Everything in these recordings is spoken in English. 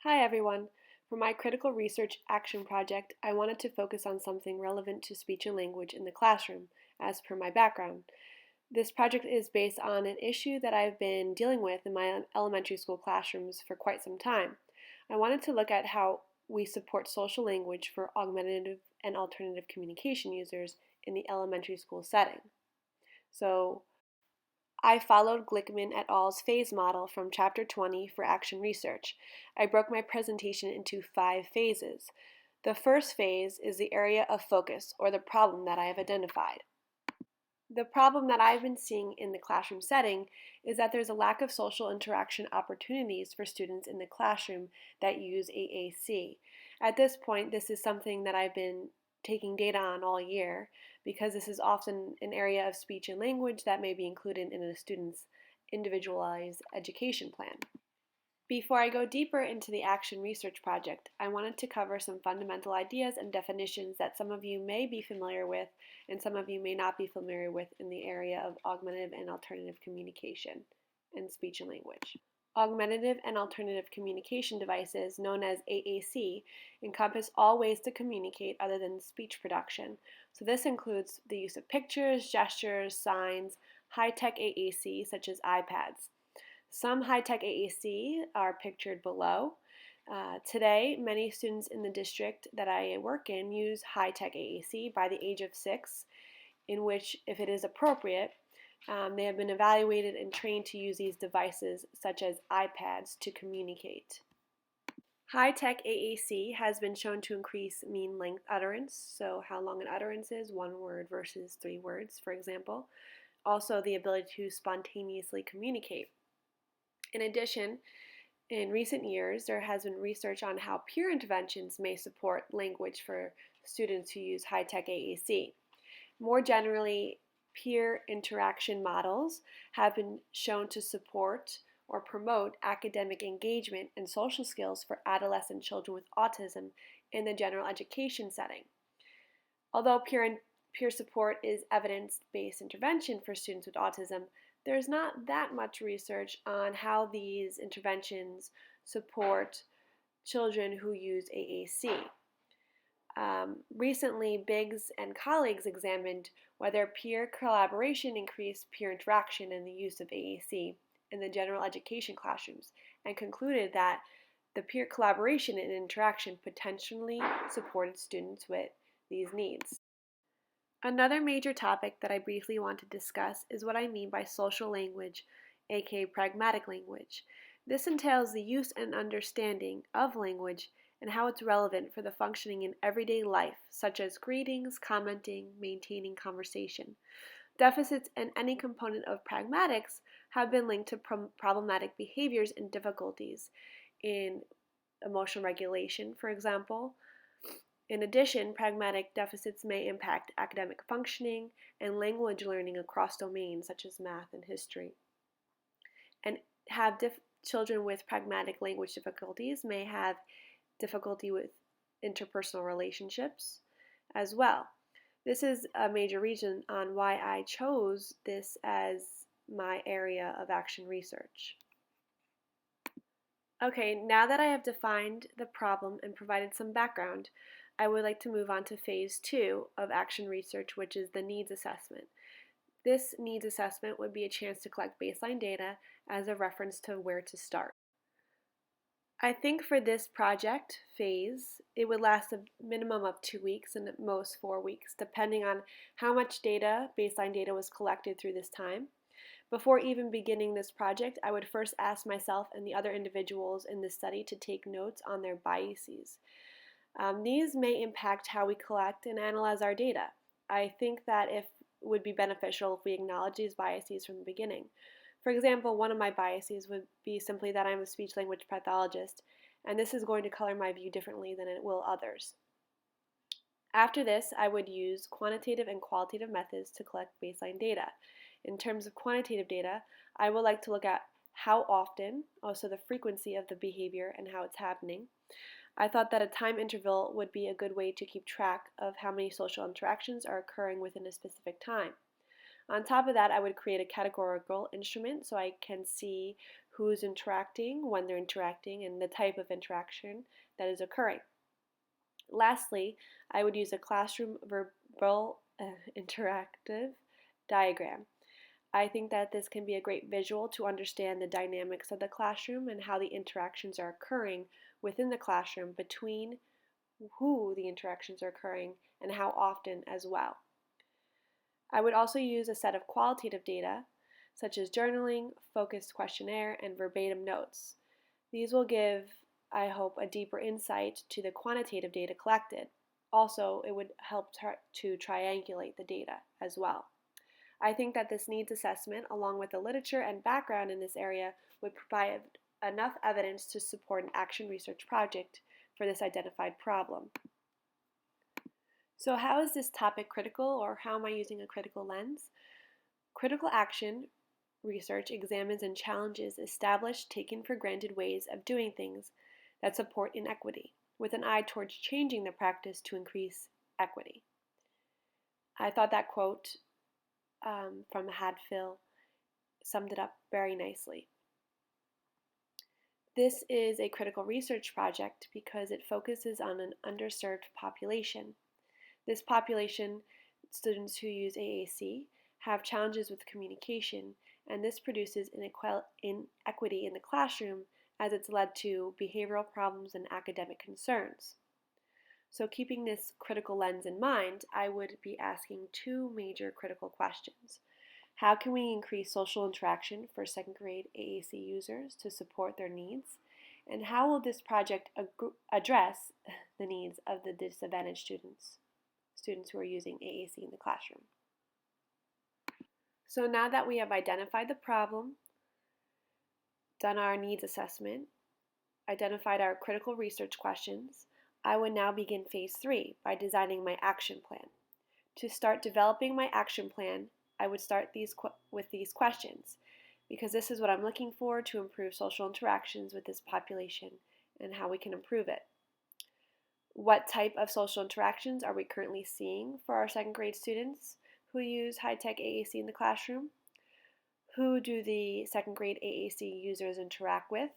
Hi everyone. For my critical research action project, I wanted to focus on something relevant to speech and language in the classroom, as per my background. This project is based on an issue that I've been dealing with in my elementary school classrooms for quite some time. I wanted to look at how we support social language for augmentative and alternative communication users in the elementary school setting. So, I followed Glickman et al.'s phase model from Chapter 20 for action research. I broke my presentation into 5 phases. The first phase is the area of focus, or the problem that I have identified. The problem that I've been seeing in the classroom setting is that there's a lack of social interaction opportunities for students in the classroom that use AAC. At this point, this is something that I've been taking data on all year because this is often an area of speech and language that may be included in a student's individualized education plan. Before I go deeper into the action research project, I wanted to cover some fundamental ideas and definitions that some of you may be familiar with and some of you may not be familiar with in the area of augmentative and alternative communication and speech and language. Augmentative and alternative communication devices, known as AAC, encompass all ways to communicate other than speech production. So this includes the use of pictures, gestures, signs, high-tech AAC such as iPads. Some high-tech AAC are pictured below. Today, many students in the district that I work in use high-tech AAC by the age of 6, in which, if it is appropriate, they have been evaluated and trained to use these devices, such as iPads, to communicate. High-tech AAC has been shown to increase mean length utterance, so how long an utterance is, 1 word versus 3 words, for example. Also, the ability to spontaneously communicate. In addition, in recent years, there has been research on how peer interventions may support language for students who use high-tech AAC. More generally, peer interaction models have been shown to support or promote academic engagement and social skills for adolescent children with autism in the general education setting. Although peer support is evidence-based intervention for students with autism, there's not that much research on how these interventions support children who use AAC. Recently, Biggs and colleagues examined whether peer collaboration increased peer interaction and the use of AAC in the general education classrooms and concluded that the peer collaboration and interaction potentially supported students with these needs. Another major topic that I briefly want to discuss is what I mean by social language, aka pragmatic language. This entails the use and understanding of language and how it's relevant for the functioning in everyday life, such as greetings, commenting, maintaining conversation. Deficits in any component of pragmatics have been linked to problematic behaviors and difficulties in emotional regulation, for example. In addition, pragmatic deficits may impact academic functioning and language learning across domains such as math and history. And children with pragmatic language difficulties may have difficulty with interpersonal relationships as well. This is a major reason on why I chose this as my area of action research. Okay, now that I have defined the problem and provided some background, I would like to move on to phase 2 of action research, which is the needs assessment. This needs assessment would be a chance to collect baseline data as a reference to where to start. I think for this project phase, it would last a minimum of 2 weeks and at most 4 weeks, depending on how much data, baseline data, was collected through this time. Before even beginning this project, I would first ask myself and the other individuals in the study to take notes on their biases. These may impact how we collect and analyze our data. I think that it would be beneficial if we acknowledge these biases from the beginning. For example, one of my biases would be simply that I'm a speech-language pathologist, and this is going to color my view differently than it will others. After this, I would use quantitative and qualitative methods to collect baseline data. In terms of quantitative data, I would like to look at how often, also the frequency of the behavior and how it's happening. I thought that a time interval would be a good way to keep track of how many social interactions are occurring within a specific time. On top of that, I would create a categorical instrument so I can see who's interacting, when they're interacting, and the type of interaction that is occurring. Lastly, I would use a classroom verbal interactive diagram. I think that this can be a great visual to understand the dynamics of the classroom and how the interactions are occurring within the classroom, between who the interactions are occurring and how often as well. I would also use a set of qualitative data such as journaling, focused questionnaire, and verbatim notes. These will give, I hope, a deeper insight to the quantitative data collected. Also, it would help to triangulate the data as well. I think that this needs assessment, along with the literature and background in this area, would provide enough evidence to support an action research project for this identified problem. So how is this topic critical, or how am I using a critical lens? Critical action research examines and challenges established, taken for granted ways of doing things that support inequity, with an eye towards changing the practice to increase equity. I thought that quote from Hadfield summed it up very nicely. This is a critical research project because it focuses on an underserved population. This population, students who use AAC, have challenges with communication, and this produces inequity in the classroom as it's led to behavioral problems and academic concerns. So keeping this critical lens in mind, I would be asking two major critical questions. How can we increase social interaction for second grade AAC users to support their needs? And how will this project address the needs of the disadvantaged students who are using AAC in the classroom? So now that we have identified the problem, done our needs assessment, identified our critical research questions, I would now begin phase 3 by designing my action plan. To start developing my action plan, I would start with these questions, because this is what I'm looking for to improve social interactions with this population and how we can improve it. What type of social interactions are we currently seeing for our second grade students who use high-tech AAC in the classroom? Who do the second grade AAC users interact with?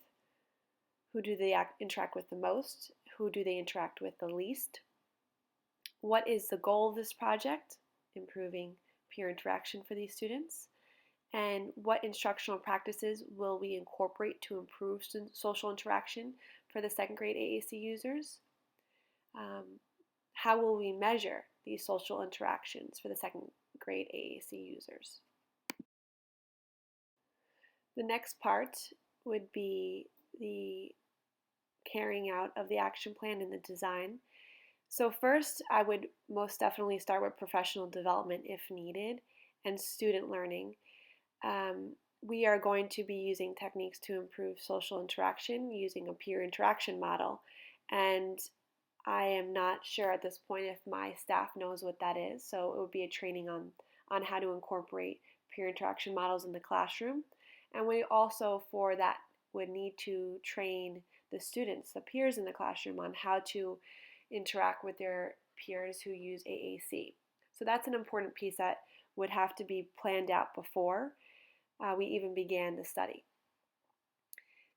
Who do they interact with the most? Who do they interact with the least? What is the goal of this project? Improving peer interaction for these students. And what instructional practices will we incorporate to improve social interaction for the second grade AAC users? How will we measure these social interactions for the second grade AAC users? The next part would be the carrying out of the action plan and the design. So first, I would most definitely start with professional development if needed, and student learning. We are going to be using techniques to improve social interaction using a peer interaction model, and I am not sure at this point if my staff knows what that is, so it would be a training on how to incorporate peer interaction models in the classroom. And we also, for that, would need to train the students, the peers in the classroom, on how to interact with their peers who use AAC. So that's an important piece that would have to be planned out before we even began the study.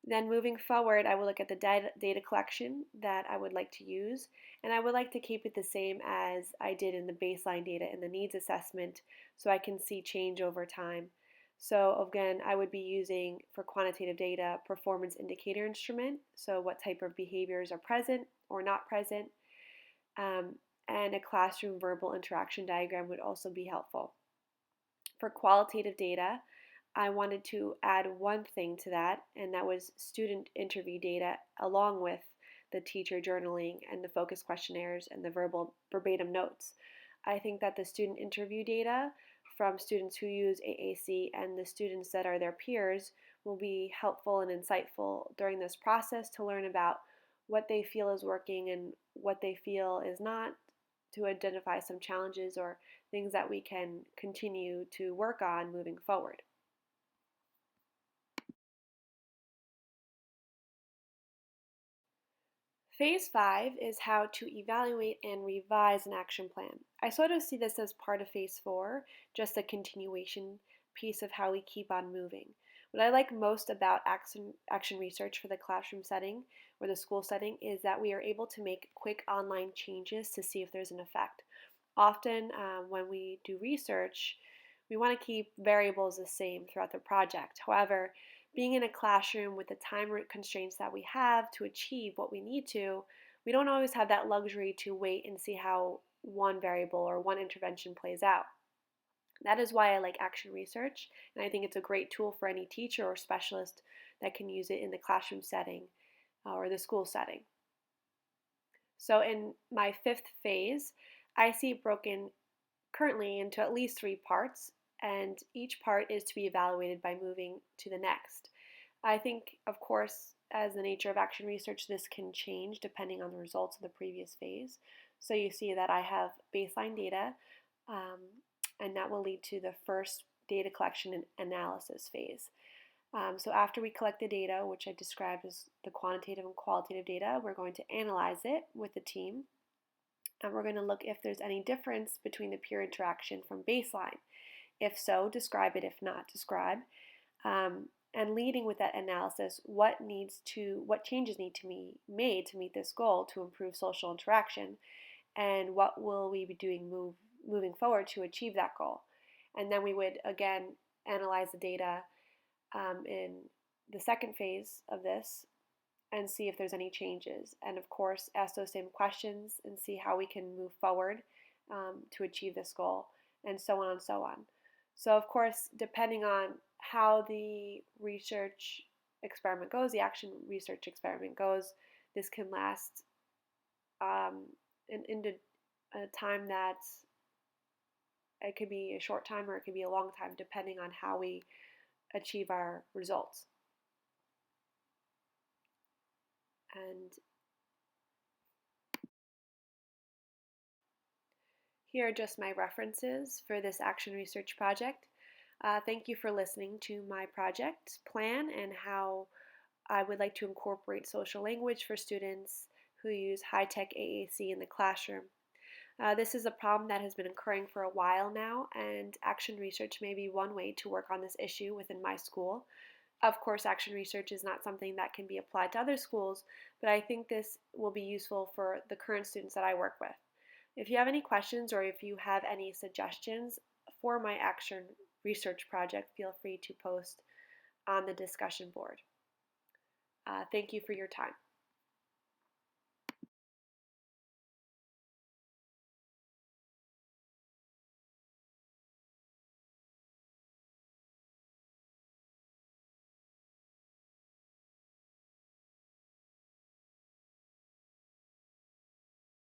Then moving forward, I will look at the data collection that I would like to use, and I would like to keep it the same as I did in the baseline data and the needs assessment, so I can see change over time. So again, I would be using, for quantitative data, performance indicator instrument, so what type of behaviors are present or not present, and a classroom verbal interaction diagram would also be helpful. For qualitative data, I wanted to add one thing to that, and that was student interview data along with the teacher journaling and the focus questionnaires and the verbatim notes. I think that the student interview data from students who use AAC and the students that are their peers will be helpful and insightful during this process to learn about what they feel is working and what they feel is not, to identify some challenges or things that we can continue to work on moving forward. Phase 5 is how to evaluate and revise an action plan. I sort of see this as part of Phase 4, just a continuation piece of how we keep on moving. What I like most about action research for the classroom setting or the school setting is that we are able to make quick online changes to see if there's an effect. Often, when we do research, we want to keep variables the same throughout the project. However, being in a classroom with the time constraints that we have to achieve what we need to, we don't always have that luxury to wait and see how one variable or one intervention plays out. That is why I like action research, and I think it's a great tool for any teacher or specialist that can use it in the classroom setting or the school setting. So, in my fifth phase, I see it broken currently into at least three parts, and each part is to be evaluated by moving to the next. I think, of course, as the nature of action research, this can change depending on the results of the previous phase. So you see that I have baseline data, um, and that will lead to the first data collection and analysis phase. So after we collect the data, which I described as the quantitative and qualitative data, we're going to analyze it with the team, and we're going to look if there's any difference between the peer interaction from baseline. If so, describe it. If not, describe. And leading with that analysis, what changes need to be made to meet this goal to improve social interaction, and what will we be doing moving forward to achieve that goal. And then we would again analyze the data in the second phase of this and see if there's any changes. And of course, ask those same questions and see how we can move forward to achieve this goal, and so on and so on. So, of course, depending on how the research experiment goes, the action research experiment goes, this can last into a time that's it could be a short time or it could be a long time, depending on how we achieve our results. And here are just my references for this action research project. Thank you for listening to my project plan and how I would like to incorporate social language for students who use high-tech AAC in the classroom. This is a problem that has been occurring for a while now, and action research may be one way to work on this issue within my school. Of course, action research is not something that can be applied to other schools, but I think this will be useful for the current students that I work with. If you have any questions or if you have any suggestions for my action research project, feel free to post on the discussion board. Thank you for your time.